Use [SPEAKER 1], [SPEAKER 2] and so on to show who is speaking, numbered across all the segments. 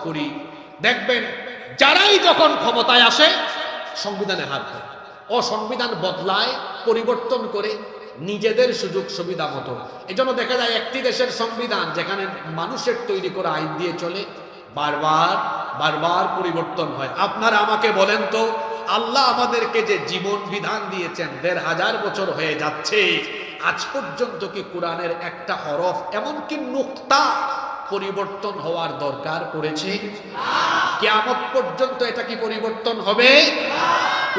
[SPEAKER 1] করি, দেখবেন যারাই যখন ক্ষমতায় আসে সংবিধানে হাত দেয়, ও সংবিধান বদলায়, পরিবর্তন করে নিজেদের সুযোগ সুবিধা মতো। এজন্য দেখা যায় একটি দেশের সংবিধান যেখানে মানুষের তৈরি করা আইন দিয়ে চলে, বারবার বারবার পরিবর্তন হয়। আপনারা আমাকে বলেন তো, আল্লাহ আমাদেরকে যে জীবন বিধান দিয়েছেন ১৫০০ বছর হয়ে যাচ্ছে, আজ পর্যন্ত কি কোরআনের একটা হরফ এমনকি নুক্তা পরিবর্তন হওয়ার দরকার পড়েছে? কিয়ামত পর্যন্ত এটা কি পরিবর্তন হবে?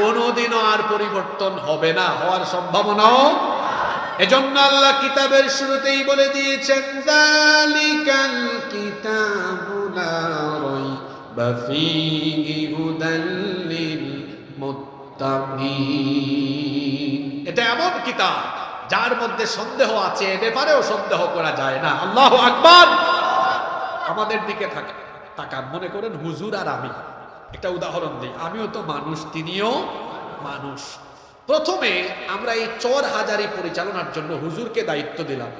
[SPEAKER 1] কোনোদিনও আর পরিবর্তন হবে না, হওয়ার সম্ভাবনাও। এজন্য আল্লাহ কিতাবের শুরুতেই বলে দিয়েছেন, যালিকাল কিতাবু লা রাইবা ফীহি হুদাল লিল মুত্তাকিন। এটা এমন কিতাব যার মধ্যে সন্দেহ আছে, এ ব্যাপারেও সন্দেহ করা যায় না। আল্লাহু আকবার। আমাদের দিকে তাকান, মনে করেন হুজুর আর আমি, একটা উদাহরণ দিই, আমিও তো মানুষ, তিনিও মানুষ। প্রথমে আমরা এই চর হাজারি পরিচালনার জন্য হুজুরকে দায়িত্ব দিলাম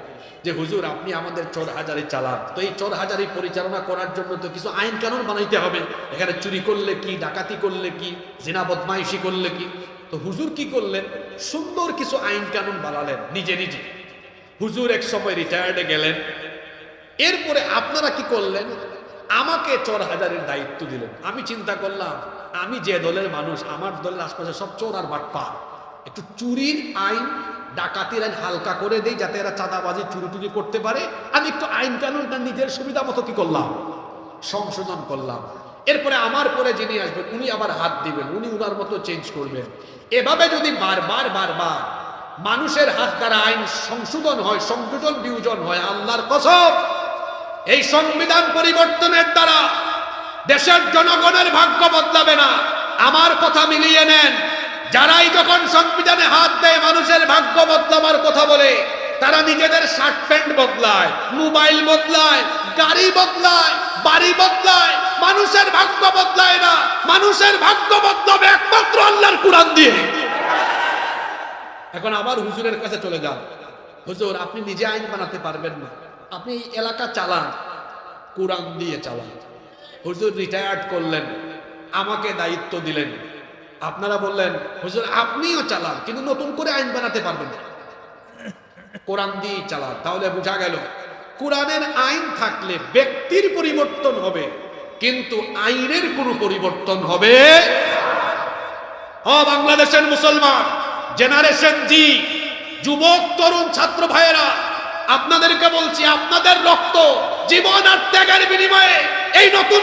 [SPEAKER 1] যে হুজুর আপনি আমাদের চর হাজারি চালান। তো এই চর হাজারি পরিচালনা করার জন্য তো কিছু আইন কানুন বানাইতে হবে, এখানে চুরি করলে কি, ডাকাতি করলে কি, জিনা বদমাইশি করলে কি। তো হুজুর কি করলেন, সুন্দর কিছু আইন কানুন বানালেন নিজে নিজে। হুজুর এক সময় রিটায়ার্ডে গেলেন। এরপরে আপনারা কি করলেন, আমাকে চোর হাজারের দায়িত্ব দিলেন। আমি চিন্তা করলাম, আমি যে দলের মানুষ, আমার দলের আশপাশে সব চোর আর বাটপার, একটু চুরির আইন, ডাকাতির আইন হালকা করে দেই, যাতে এরা চাঁদাবাজি চুরি টুরি করতে পারে। আমি একটু আইন কানুনটা নিজের সুবিধা মতো কি করলাম, সংশোধন করলাম। এরপরে আমার পরে যিনি আসবেন উনি আবার হাত দিবেন, উনি উনার মতো চেঞ্জ করবেন। এভাবে যদি বারবার বারবার মানুষের হাত দ্বারা আইন সংশোধন হয়, সংযোজন বিয়োজন হয়, আল্লাহর কসম এই সংবিধান পরিবর্তনের দ্বারা দেশের জনগণের ভাগ্য বদলাবে না। আমার কথা মিলিয়ে নেন, যারাই যখন সংবিধানে হাত দেয় মানুষের ভাগ্য বদলাবার কথা বলে, তারা নিজেদের শার্ট প্যান্ট বদলায়, মোবাইল বদলায়, গাড়ি বদলায়, বাড়ি বদলায়। মানুষের ভাগ্য বদলায় না, মানুষের ভাগ্য বদলাবে একমাত্র আল্লাহর কোরআন দিয়ে। এখন আবার হুজুরের কাছে চলে যান, হুজুর আপনি নিজে আইন বানাতে পারবেন না, আপনি এলাকা চালান, কোরআন দিয়ে চালান। হুজুর রিটায়ার্ড করলেন, আমাকে দায়িত্ব দিলেন। আপনারা বললেন হুজুর আপনিও চালান, কিন্তু নতুন করে আইন বানাতে পারবেন না, কোরআন দিয়ে চালান। তাহলে বোঝা গেল কোরআনের আইন থাকলে ব্যক্তির পরিবর্তন হবে, কিন্তু আইনের কোনো পরিবর্তন হবে। বাংলাদেশের মুসলমান জেনারেশন জি, যুবক তরুণ ছাত্র ভাইয়েরা, আপনাদেরকে বলছি, আপনাদের রক্ত, জীবন আর ত্যাগের বিনিময়ে এই নতুন